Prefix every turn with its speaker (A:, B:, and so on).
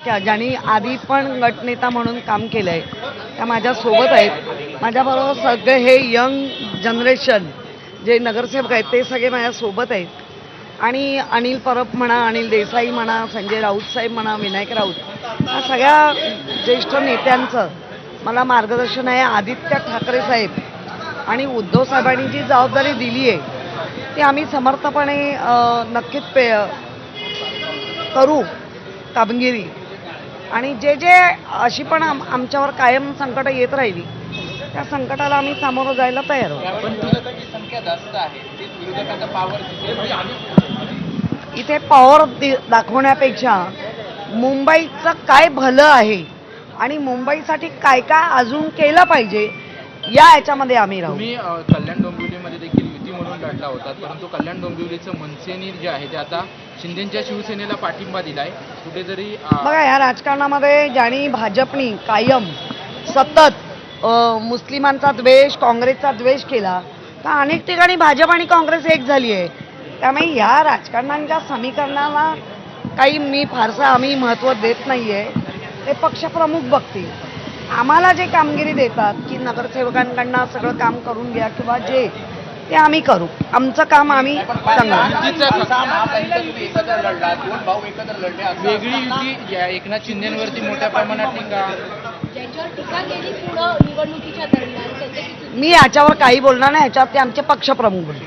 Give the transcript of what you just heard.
A: सख्या ज्यांनी आधी पण गटनेता म्हणून काम केलं आहे त्या माझ्यासोबत आहेत. माझ्याबरोबर सगळे हे यंग जनरेशन जे नगरसेवक आहेत ते सगळे माझ्यासोबत आहेत. आणि अनिल परब म्हणा, अनिल देसाई म्हणा, संजय राऊत साहेब म्हणा, विनायक राऊत या सगळ्या ज्येष्ठ नेत्यांचं मला मार्गदर्शन आहे. आदित्य ठाकरे साहेब आणि उद्धव साहेबांनी जी जबाबदारी दिली आहे ती आम्ही समर्थपणे नक्कीच करू कामगिरी. आणि जे जे अशी पण आमच्यावर कायम संकटं येत राहिली त्या संकटाला आम्ही सामोरं जायला तयार आहोत.
B: संख्या जास्त आहे
A: इथे पॉवर दाखवण्यापेक्षा मुंबईचं काय भलं आहे आणि मुंबईसाठी काय काय अजून केलं पाहिजे याच्यामध्ये आम्ही राहू.
B: तुम्ही कल्याण डोंबिवलीमध्ये देखील युती म्हणून लढला होता, परंतु कल्याण डोंबिवलीचं मनसेनी जे आहे ते आता शिंदेच्या शिवसेनेला पाठिंबा दिलाय. कुठेतरी
A: बघा या राजकारणामध्ये ज्यांनी भाजपनी कायम सतत मुस्लिमांचा द्वेष, काँग्रेसचा द्वेष केला तर अनेक ठिकाणी भाजप आणि काँग्रेस एक झाली आहे. त्यामुळे ह्या राजकारणांच्या समीकरणाला काही मी फारसं आम्ही महत्त्व देत नाही आहे. ते पक्षप्रमुख बघतील. आम्हाला जे कामगिरी देतात की नगरसेवकांकडनं सगळं काम करून घ्या किंवा जे ते आम्ही करू. आमचं काम आम्ही चांगलं.
B: वेगळी युती एकनाथ शिंदेवरती मोठ्या प्रमाणात टीका
A: मी याच्यावर काही बोलणार नाही. ह्याच्यावर ते आमचे पक्षप्रमुख बोलतील.